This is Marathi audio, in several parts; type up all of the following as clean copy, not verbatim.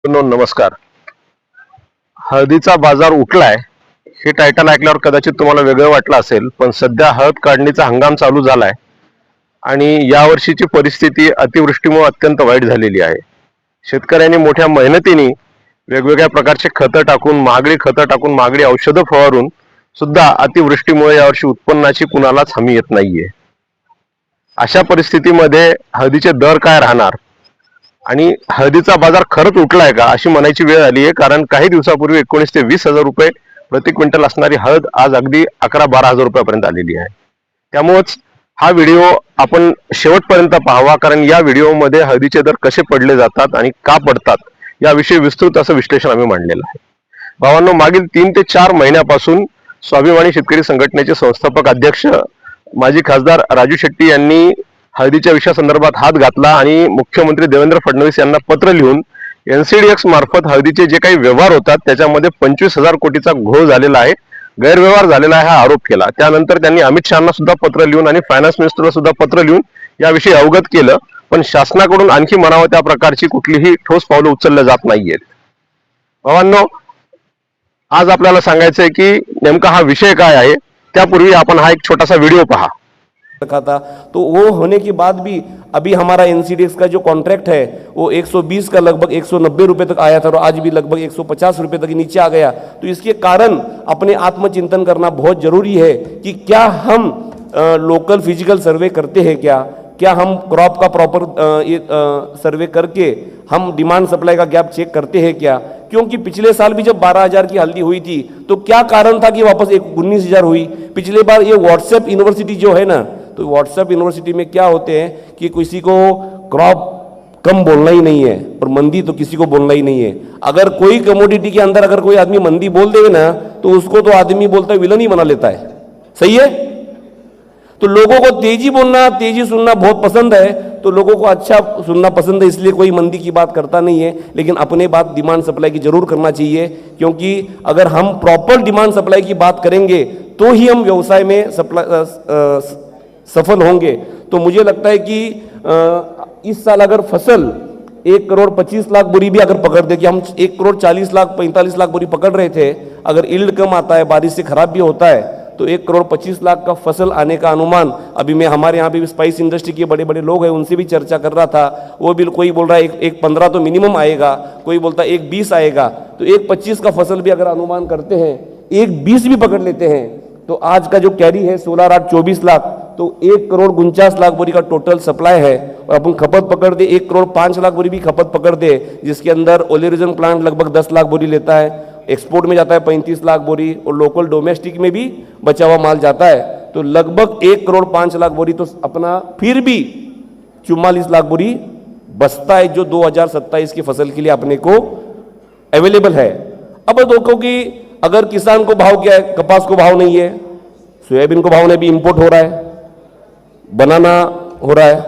नमस्कार. हळदीचा बाजार उठलाय हे टायटल ऐकल्यावर कदाचित तुम्हाला वेगळं वाटलं असेल, पण सध्या हळद काढणीचा हंगाम चालू झालाय आणि यावर्षीची परिस्थिती अतिवृष्टीमुळे अत्यंत वाईट झालेली आहे. शेतकऱ्यांनी मोठ्या मेहनतीने वेगवेगळ्या प्रकारचे खतं टाकून, महागडी औषधं फवारून सुद्धा अतिवृष्टीमुळे यावर्षी उत्पन्नाची कुणालाच हमी येत नाहीये. अशा परिस्थितीमध्ये हळदीचे दर काय राहणार आणि हळदीचा बाजार खरंच उठलाय का अशी म्हणायची वेळ आली आहे. कारण काही दिवसापूर्वी 19 ते 20 हजार रुपये प्रति क्विंटल असणारी हळद आज अगदी 11-12 हजार रुपयापर्यंत आलेली आहे. त्यामुळेच हा व्हिडिओ आपण शेवटपर्यंत पाहावा, कारण या व्हिडिओमध्ये हळदीचे दर कसे पडले जातात आणि का पडतात याविषयी विस्तृत असं विश्लेषण आम्ही मांडलेलं आहे. भावांनो, मागील 3 ते 4 महिन्यापासून स्वाभिमानी शेतकरी संघटनेचे संस्थापक अध्यक्ष माजी खासदार राजू शेट्टी यांनी हळदीच्या विषयासंदर्भात हात घातला आणि मुख्यमंत्री देवेंद्र फडणवीस यांना पत्र लिहून NCDX मार्फत हळदीचे जे काही व्यवहार होतात त्याच्यामध्ये 25,000 कोटीचा घोळ झालेला आहे, गैरव्यवहार झालेला आहे, हा आरोप केला. त्यानंतर त्यांनी अमित शहाना सुद्धा पत्र लिहून आणि फायनान्स मिनिस्टरला सुद्धा पत्र लिहून याविषयी अवगत केलं, पण शासनाकडून आणखी म्हणावं त्या प्रकारची कुठलीही ठोस पावलं उचलल्या जात नाहीयेत. भावांनो, आज आपल्याला सांगायचंय की नेमका हा विषय काय आहे. त्यापूर्वी आपण हा एक छोटासा व्हिडिओ पहा. रखा था, तो वो होने के बाद भी अभी हमारा NCDX का जो कॉन्ट्रैक्ट है वो 120 का लगभग 190 रुपए तक आया था और आज भी लगभग 150 रुपए तक नीचे आ गया. तो इसके कारण अपने आत्मचिंतन करना बहुत जरूरी है कि क्या हम लोकल फिजिकल सर्वे करते हैं, क्या हम क्रॉप का प्रॉपर सर्वे करके हम डिमांड सप्लाई का गैप चेक करते हैं क्या. क्योंकि पिछले साल भी जब 12,000 की हल्दी हुई थी तो क्या कारण था कि वापस 19,000 हुई. पिछले बार ये व्हाट्सएप यूनिवर्सिटी जो है ना, तो व्हाट्सएप यूनिवर्सिटी में क्या होते हैं कि किसी को क्रॉप कम बोलना ही नहीं है और मंदी तो किसी को बोलना ही नहीं है. अगर कोई कमोडिटी के अंदर अगर कोई आदमी मंदी बोल देवे ना तो उसको तो आदमी बोलता है विलन ही बना लेता है. सही है. तो लोगों को तेजी बोलना, तेजी सुनना बहुत पसंद है, तो लोगों को अच्छा सुनना पसंद है, इसलिए कोई मंदी की बात करता नहीं है. लेकिन अपने बात डिमांड सप्लाई की जरूर करना चाहिए, क्योंकि अगर हम प्रॉपर डिमांड सप्लाई की बात करेंगे तो ही हम व्यवसाय में सफल होंगे. तो मुझे लगता है कि इस साल अगर फसल 1,25,00,000 बोरी भी अगर पकड़ दे, कि हम 1,40,45,00,000 बोरी पकड़ रहे थे, अगर यील्ड कम आता है, बारिश से खराब भी होता है, तो 1,25,00,000 का फसल आने का अनुमान अभी मैं हमारे यहाँ भी स्पाइस इंडस्ट्री के बड़े बड़े लोग हैं उनसे भी चर्चा कर रहा था. वो भी कोई बोल रहा है 1,15 तो मिनिमम आएगा, कोई बोलता है 1,20 आएगा. तो 1,25 का फसल भी अगर अनुमान करते हैं, 1,20 भी पकड़ लेते हैं, तो आज का जो कैरी है 16,24,00,000, तो 1,49,00,000 बोरी का टोटल सप्लाई है. और अपन खपत पकड़ दे 1,05,00,000 बोरी भी खपत पकड़ दे, जिसके अंदर ओलेरिजन प्लांट लगभग 10,00,000 बोरी लेता है, एक्सपोर्ट में जाता है 35,00,000 बोरी और लोकल डोमेस्टिक में भी बचा हुआ माल जाता है. तो लगभग 1,05,00,000 बोरी तो अपना फिर भी 44,00,000 बोरी बचता है, जो 2027 की फसल के लिए अपने को अवेलेबल है. अब देखो कि अगर किसान को भाव क्या है, कपास को भाव नहीं है, सोयाबीन को भाव नहीं, भी इंपोर्ट हो रहा है, बनाना हो रहा है,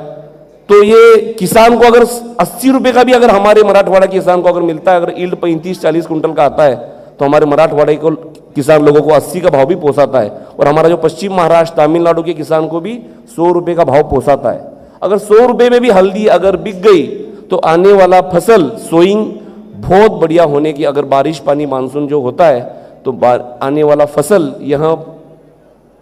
तो ये किसान को अगर 80 रुपए का भी अगर हमारे मराठवाड़ा किसान को अगर मिलता है, अगर यील्ड 35-40 कुंटल का आता है, तो हमारे मराठवाड़ा को किसान लोगों को 80 का भाव भी पोसाता है. और हमारा जो पश्चिम महाराष्ट्र तमिलनाडु के किसान को भी 100 रुपए का भाव पोसाता है. अगर 100 रुपए में भी हल्दी अगर बिक गई तो आने वाला फसल सोइंग बहुत बढ़िया होने की, अगर बारिश पानी मानसून जो होता है तो आने वाला फसल यहाँ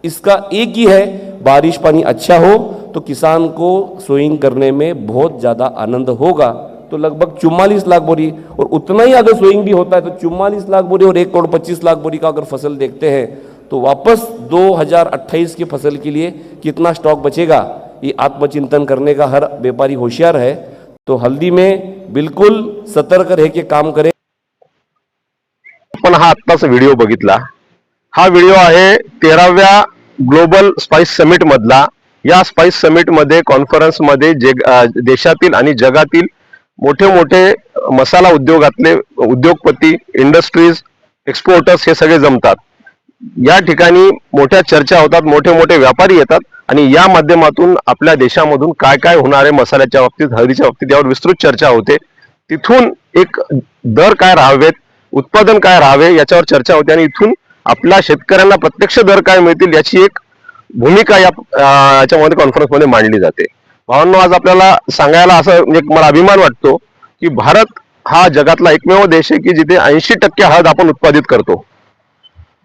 इसका एक ही है, बारिश पानी अच्छा हो तो किसान को सोइंग करने में बहुत ज़्यादा आनंद होगा. तो लगभग 44,00,000 बोरी, और उतना ही अगर सोइंग भी होता है तो 44,00,000 बोरी और 1,25,00,000 बोरी का अगर फसल देखते हैं तो वापस 2028 की फसल के लिए कितना स्टॉक बचेगा, ये आत्मचिंतन करने का हर व्यापारी होशियार है. तो हल्दी में बिल्कुल सतर्क रह के काम करे. आपण हा आत्ताच व्हिडिओ बघितला. हा व्हिडिओ आहे 13व्या ग्लोबल स्पाइस समिट मधला. या स्पाइस समिट मध्ये, कॉन्फरन्स मध्ये देशातील आणि जगातील मोठे मोठे मसाला उद्योगातले उद्योगपती, इंडस्ट्रीज, एक्सपोर्टर्स हे सगळे जमतात. या ठिकाणी मोठ्या चर्चा होतात, मोठे मोठे व्यापारी येतात आणि या माध्यमातून आपल्या देशामधून काय काय होणार आहे मसाल्याच्या बाबतीत, हळदीच्या बाबतीत यावर विस्तृत चर्चा होते. तिथून एक दर काय राहावेत, उत्पादन काय राहावे याच्यावर चर्चा होते आणि इथून आपल्या शेतकऱ्यांना प्रत्यक्ष दर काय मिळतील याची एक भूमिका याच्यामध्ये कॉन्फरन्स मध्ये मांडली जाते. भावांनो, आज आपल्याला सांगायला असं म्हणजे मला अभिमान वाटतो की भारत हा जगातला एकमेव देश आहे की जिथे 80% हळद आपण उत्पादित करतो.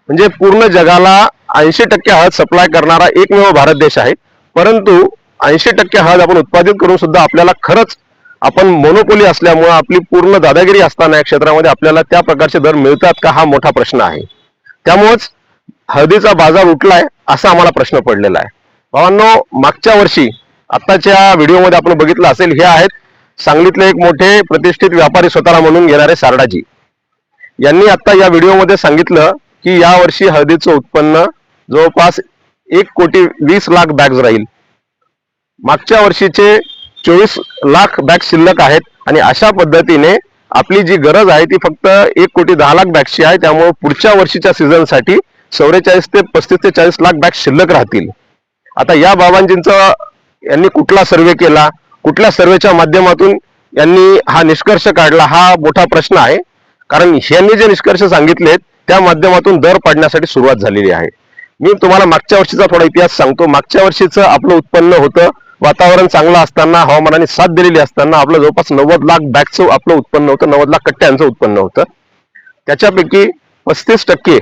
म्हणजे पूर्ण जगाला 80% हळद सप्लाय करणारा एकमेव भारत देश आहे. परंतु 80% हळद आपण उत्पादित करून सुद्धा आपल्याला खरंच आपण मोनोपोली असल्यामुळे आपली पूर्ण दादागिरी असताना या क्षेत्रामध्ये आपल्याला त्या प्रकारचे दर मिळतात का, हा मोठा प्रश्न आहे. त्यामुळेच हळदीचा बाजार उठलाय असा आम्हाला प्रश्न पडलेला आहे. भावांनो, मागच्या वर्षी आत्ताच्या व्हिडिओमध्ये आपण बघितलं असेल, हे आहेत सांगलीतले एक मोठे प्रतिष्ठित व्यापारी स्वतःला म्हणून घेणारे सारडाजी. यांनी आता या व्हिडिओमध्ये सांगितलं की या वर्षी हळदीचं उत्पन्न जवळपास 1,20,00,000 बॅग्स राहील. मागच्या वर्षीचे 24 लाख बॅग शिल्लक आहेत आणि अशा पद्धतीने आपली जी गरज आहे ती फक्त 1,10,00,000 बॅगची आहे. त्यामुळे पुढच्या वर्षीच्या सीझनसाठी 44 ते 35 ते 40 लाख बॅग शिल्लक राहतील. आता या बाबांजींचा यांनी कुठला सर्वे केला, कुठल्या सर्वेच्या माध्यमातून यांनी हा निष्कर्ष काढला, हा मोठा प्रश्न आहे. कारण यांनी जे निष्कर्ष सांगितलेत त्या माध्यमातून दर पाडण्यासाठी सुरुवात झालेली आहे. मी तुम्हाला मागच्या वर्षीचा थोडा इतिहास सांगतो. मागच्या वर्षीचं आपलं उत्पन्न होतं, वातावरण चांगलं असताना, हवामानाने साथ दिलेली असताना आपलं जवळपास 90 लाख बॅगचं आपलं उत्पन्न होतं, 90 लाख कट्ट्यांचं उत्पन्न होतं. त्याच्यापैकी 35%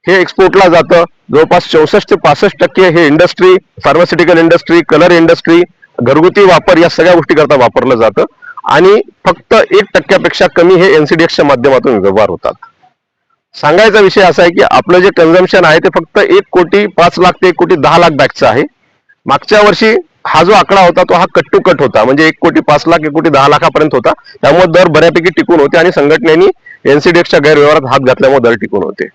हे एक्सपोर्टला जातं, जवळपास 64 ते 65% हे industry, pharmaceutical industry, colour industry, घरगुती वापर या सगळ्या गोष्टी करता वापरलं जातं आणि फक्त 1% कमी हे एनसीडीएक्सच्या माध्यमातून व्यवहार होतात. सांगायचा विषय असा आहे की आपलं जे कन्झम्पशन आहे ते फक्त 1,05,00,000 ते 1,10,00,000 बॅगचं आहे. मागच्या वर्षी हा जो आकडा होता तो हा कट टू कट होता, म्हणजे 1,05,00,000 1,10,00,000 होता. त्यामुळे दर बऱ्यापैकी टिकून होते आणि संघटनेने एनसीडीएक्सच्या गैरव्यवहारात हात घातल्यामुळे दर टिकून होते.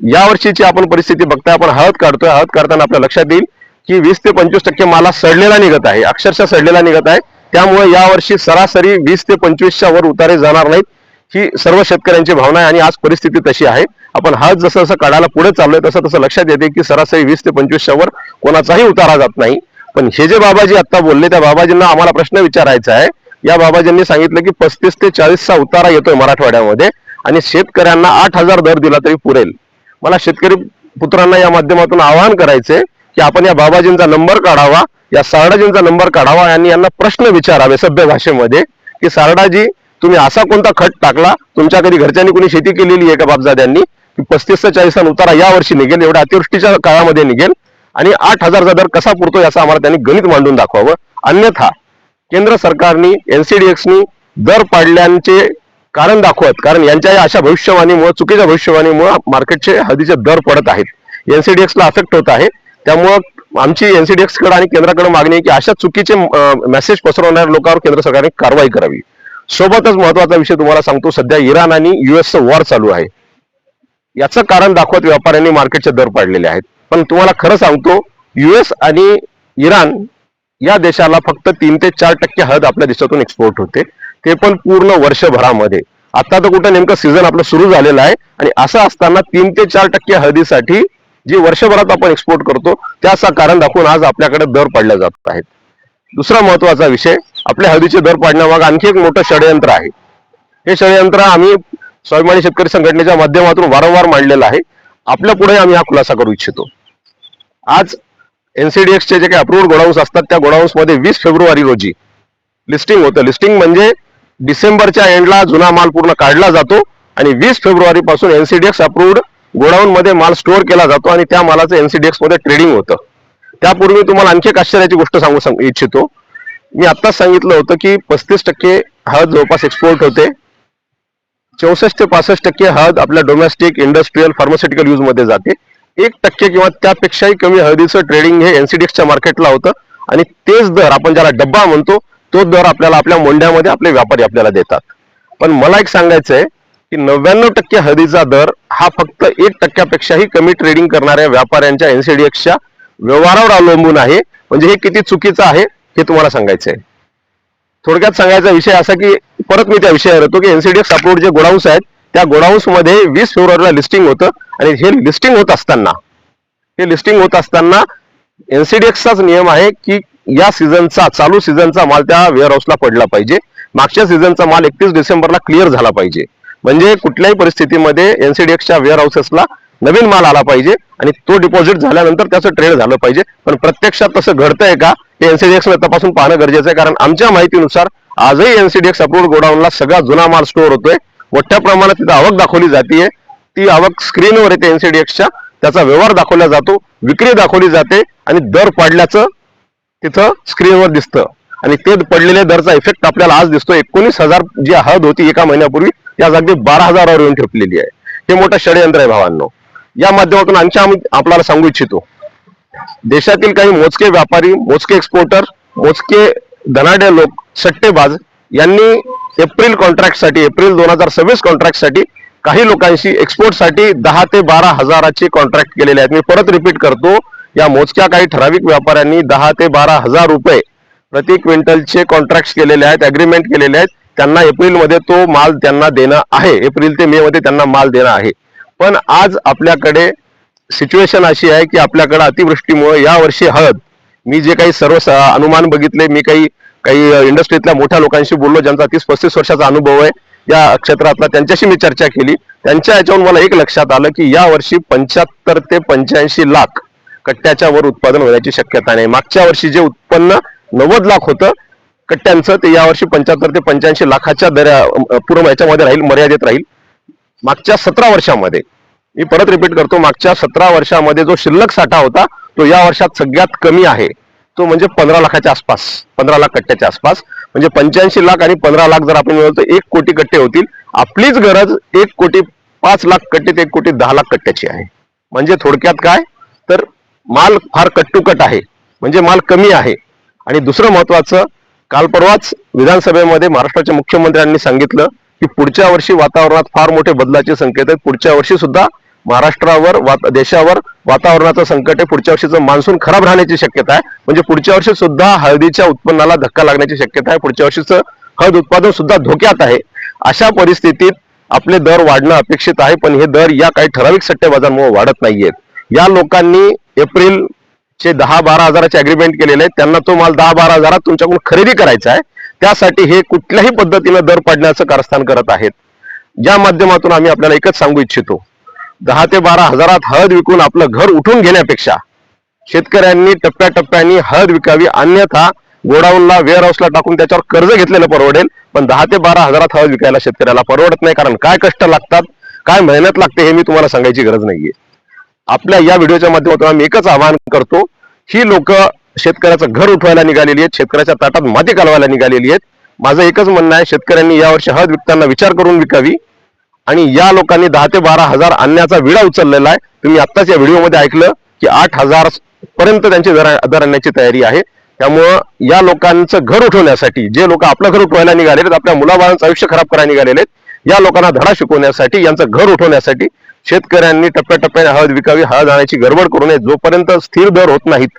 या वर्षीची आपण परिस्थिती बघताय, आपण हळद काढतोय, हळद काढताना आपल्या लक्षात येईल की 20 ते 25% माल सडलेला निघत आहे, अक्षरशः सडलेला निघत आहे. त्यामुळे यावर्षी सरासरी 20 ते 25च्या वर उतारे जाणार नाहीत, ही सर्व शेतकऱ्यांची भावना आहे आणि आज परिस्थिती तशी आहे. आपण हळद जसं जसं काढायला पुढे चाललोय तसं तसं लक्षात येते की सरासरी 20 ते 25च्या वर कोणाचाही उतारा जात नाही. पण हे जे बाबाजी आता बोलले त्या बाबाजींना आम्हाला प्रश्न विचारायचा आहे. या बाबाजींनी सांगितलं की 35 ते 40चा उतारा येतोय मराठवाड्यामध्ये आणि शेतकऱ्यांना 8,000 दर दिला तरी पुरेल. मला शेतकरी पुत्रांना या माध्यमातून आवाहन करायचंय की आपण या बाबाजींचा नंबर काढावा, या सारडाजींचा नंबर काढावा आणि यांना प्रश्न विचारावे सभ्य भाषेमध्ये की सारडाजी, तुम्ही असा कोणता खत टाकला, तुमच्या कधी घरच्यांनी कोणी शेती केलेली आहे का बापजाद्यांनी, की 35 ते 40 उतारा या वर्षी निघेल, एवढ्या अतिवृष्टीच्या काळामध्ये निघेल आणि 8,000चा दर कसा पुरतो याचा आम्हाला त्यांनी गणित मांडून दाखवावं. अन्यथा केंद्र सरकारनी एनसीडीएक्सनी दर पाडल्याचे कारण दाखवत, कारण यांच्या या अशा भविष्यवाणीमुळे, चुकीच्या भविष्यवाणीमुळे मार्केटचे हळदीचे दर पडत आहेत, एनसीडीएक्सला अफेक्ट होत आहे. त्यामुळं आमची एनसीडीएक्स कडे आणि केंद्राकडे मागणी आहे की अशा चुकीचे मेसेज पसरवणाऱ्या लोकांवर केंद्र सरकारने कारवाई करावी. सोबतच महत्वाचा विषय तुम्हाला सांगतो, सध्या इराण आणि युएसचं वॉर चालू आहे. याचं कारण दाखवत व्यापाऱ्यांनी मार्केटचे दर पाडलेले आहेत. पण तुम्हाला खरं सांगतो, युएस आणि इराण या देशाला फक्त 3 ते 4% हळद आपल्या देशातून एक्सपोर्ट होते, ते पण पूर्ण वर्षभरामध्ये. आता तर कुठं नेमकं सीझन आपलं सुरू झालेलं आहे आणि असं असताना 3 ते 4% हळदीसाठी जी वर्षभरात आपण एक्सपोर्ट करतो त्याचं कारण दाखवून आज आपल्याकडे दर पाडल्या जात आहेत. दुसरा महत्वाचा विषय, आपल्या हळदीचे दर पाडण्यामागे आणखी एक मोठं षडयंत्र आहे. हे षडयंत्र आम्ही स्वाभिमानी शेतकरी संघटनेच्या माध्यमातून वारंवार मांडलेलं आहे. आपल्या पुढे आम्ही हा खुलासा करू इच्छितो. आज एनसीडीएक्सचे जे काही अप्रूव्ड गोडाऊन्स असतात त्या गोडाऊन्स मध्ये 20 फेब्रुवारी रोजी लिस्टिंग होतं. लिस्टिंग म्हणजे डिसेंबरच्या एंडला जुना माल पूर्ण काढला जातो आणि 20 फेब्रुवारी पासून एनसीडीएक्स अप्रूव्ड गोडाऊन मध्ये माल स्टोअर केला जातो आणि त्या मालाचं एनसीडीएक्स मध्ये ट्रेडिंग होतं. त्यापूर्वी तुम्हाला आणखी एक आश्चर्याची गोष्ट सांगू इच्छितो. मी आत्ताच सांगितलं होतं की 35% हळद जवळपास एक्सपोर्ट होते, 64 ते 65% हळद आपल्या डोमेस्टिक, इंडस्ट्रियल, फार्मास्युटिकल यूज मध्ये जाते. 1% किंवा त्यापेक्षाही कमी हळदीचं ट्रेडिंग हे एनसीडीएक्सच्या मार्केटला होतं आणि तेच दर आपण ज्याला डब्बा म्हणतो तो दर आपल्याला आपल्या मोंढ्यामध्ये आपले व्यापारी आपल्याला देतात. पण मला एक सांगायचं आहे की 99% हळदीचा दर हा फक्त 1% पेक्षाही कमी ट्रेडिंग करणाऱ्या व्यापाऱ्यांच्या एनसीडीएक्सच्या व्यवहारावर अवलंबून आहे. म्हणजे हे किती चुकीचं आहे हे तुम्हाला सांगायचं आहे. थोडक्यात सांगायचा विषय असा की परत मी त्या विषयावर येतो की एनसीडीएक्स अप्रूव्ड जे गोडाऊन्स आहेत त्या गोडाऊन्स मध्ये 20 फेब्रुवारीला लिस्टिंग होतं आणि हे लिस्टिंग होत असताना एनसीडीएक्सचाच नियम आहे की या सीझनचा, चालू सीझनचा माल त्या वेअरहाऊसला पडला पाहिजे, मागच्या सीझनचा माल 31 डिसेंबरला क्लिअर झाला पाहिजे. म्हणजे कुठल्याही परिस्थितीमध्ये एनसीडीएक्सच्या वेअरहाऊसेसला नवीन माल आला पाहिजे आणि तो डिपॉझिट झाल्यानंतर त्याचं ट्रेड झालं पाहिजे. पण प्रत्यक्षात तसं घडतंय का हे एनसीडीएक्सने तपासून पाहणं गरजेचं आहे. कारण आमच्या माहितीनुसार आजही एनसीडीएक्स अप्रूव्ड गोडाऊनला सगळा जुना माल स्टोअर होतोय. मोठ्या प्रमाणात तिथं आवक दाखवली जाते. ती आवक स्क्रीनवर येते एनसीडीएक्सच्या, त्याचा व्यवहार दाखवला जातो, विक्री दाखवली जाते आणि दर पाडल्याचं तिथं स्क्रीनवर दिसतं. आणि ते पडलेल्या दरचा इफेक्ट आपल्याला आज दिसतो. 19,000 जी हद होती एका महिन्यापूर्वी ती आज अगदी 12,000वर येऊन ठेपलेली आहे. हे मोठं षडयंत्र आहे भावांनो. या माध्यमातून आम्ही आपल्याला सांगू इच्छितो, देशातील काही मोजके व्यापारी, मोजके एक्सपोर्टर, मोजके धनाढ्य लोक, सट्टेबाज यांनी एप्रिल 2026 कॉन्ट्रॅक्टसाठी काही लोकांशी एक्सपोर्टसाठी 10 ते 12 हजाराचे कॉन्ट्रॅक्ट केलेले आहेत. मी परत रिपीट करतो, या मोजक्या काही ठराविक व्यापाऱ्यांनी 10 ते 12 हजार रुपये प्रति क्विंटलचे कॉन्ट्रॅक्ट केलेले आहेत, अग्रीमेंट केलेले आहेत. त्यांना एप्रिलमध्ये तो माल त्यांना देणं आहे, एप्रिल ते मे मध्ये त्यांना माल देणं आहे. पण आज आपल्याकडे सिच्युएशन अशी आहे की आपल्याकडे अतिवृष्टीमुळे यावर्षी हळद, मी जे काही सर्व अनुमान बघितले, मी काही इंडस्ट्रीतल्या मोठ्या लोकांशी बोललो ज्यांचा 30-35 वर्षाचा अनुभव आहे या क्षेत्रातला, त्यांच्याशी मी चर्चा केली. त्यांच्या याच्यावरून मला एक लक्षात आलं की यावर्षी 75 ते 85 लाख कट्ट्याच्या वर उत्पादन होण्याची शक्यता नाही. मागच्या वर्षी जे उत्पन्न 90 लाख होतं कट्ट्यांचं, ते यावर्षी 75 ते 85 लाखाच्या पूर्ण याच्यामध्ये राहील, मर्यादित राहील. मागच्या 17 वर्षामध्ये, मी परत रिपीट करतो, मागच्या 17 वर्षामध्ये जो शिल्लक साठा होता तो या वर्षात सगळ्यात कमी आहे. तो म्हणजे 15 लाखाच्या आसपास, 15 लाख कट्ट्याच्या आसपास. म्हणजे 85 लाख आणि 15 लाख जर आपण मिळवतो 1 कोटी कट्टे होतील. आपलीच गरज 1,05 लाख कट्टे ते 1,10 लाख कट्ट्याची आहे. म्हणजे थोडक्यात काय, तर माल फार कट टू कट आहे, म्हणजे माल कमी आहे. आणि दुसरं महत्वाचं, काल परवाच विधानसभेमध्ये महाराष्ट्राच्या मुख्यमंत्र्यांनी सांगितलं की पुढच्या वर्षी वातावरणात फार मोठे बदलाचे संकेत आहेत. पुढच्या वर्षी सुद्धा महाराष्ट्रावर, देशावर वातावरणाचं संकट आहे. पुढच्या वर्षीचं मान्सून खराब राहण्याची शक्यता आहे. म्हणजे पुढच्या वर्षी सुद्धा हळदीच्या उत्पन्नाला धक्का लागण्याची शक्यता आहे. पुढच्या वर्षीचं हळद उत्पादन सुद्धा धोक्यात आहे. अशा परिस्थितीत आपले दर वाढणं अपेक्षित आहे, पण हे दर या काही ठराविक सट्टेबाजांमुळे वाढत नाहीयेत. या लोकांनी एप्रिलचे 10-12 हजाराचे अग्रीमेंट केलेले आहेत, त्यांना तो माल 10-12 हजारात तुमच्याकडून खरेदी करायचा आहे. त्यासाठी हे कुठल्याही पद्धतीनं दर पाडण्याचं कारस्थान करत आहेत. या माध्यमातून आम्ही आपल्याला एकच सांगू इच्छितो, 10 ते 12 हजारात हळद विकून आपलं घर उठून घेण्यापेक्षा शेतकऱ्यांनी टप्प्याटप्प्याने हळद विकावी. अन्यथा गोडाऊनला, वेअर हाऊसला टाकून त्याच्यावर कर्ज घेतलेलं परवडेल, पण 10 ते 12 हजारात हळद विकायला शेतकऱ्याला परवडत नाही. कारण काय कष्ट लागतात, काय मेहनत लागते हे मी तुम्हाला सांगायची गरज नाहीये. आपल्या या व्हिडिओच्या माध्यमातून आम्ही एकच आवाहन करतो, ही लोक शेतकऱ्याचं घर उठवायला निघालेली आहेत, शेतकऱ्याच्या ताटात माती कालवायला निघालेली आहेत. माझं एकच म्हणणं आहे, शेतकऱ्यांनी यावर्षी हळद विकताना विचार करून विकावी. आणि या लोकांनी 10 ते 12 हजार आणण्याचा विडा उचललेला आहे. तुम्ही आत्ताच या व्हिडिओमध्ये ऐकलं की 8,000 पर्यंत त्यांची दर आणण्याची तयारी आहे. त्यामुळं या लोकांचं घर उठवण्यासाठी, जे लोक आपलं घर उठवायला निघालेले आहेत, आपल्या मुलाबाळांचं आयुष्य खराब करायला निघालेले आहेत, या लोकांना धडा शिकवण्यासाठी, यांचं घर उठवण्यासाठी शेतकऱ्यांनी टप्प्याटप्प्याने हळद विकावी. हळद आणायची गडबड करू नये. जोपर्यंत स्थिर दर होत नाहीत,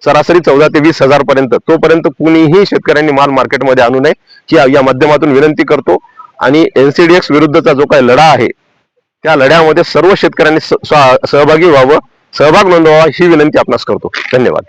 सरासरी 14 ते 20 हजार पर्यंत, तोपर्यंत कुणीही शेतकऱ्यांनी माल मार्केटमध्ये आणू नये ही या माध्यमातून विनंती करतो. आणि एनसीडीएक्स विरुद्धचा जो काही लढा आहे, त्या लढ्यामध्ये सर्व शेतकऱ्यांनी सहभागी व्हावं, सहभाग नोंदवावा ही विनंती आपणास करतो. धन्यवाद.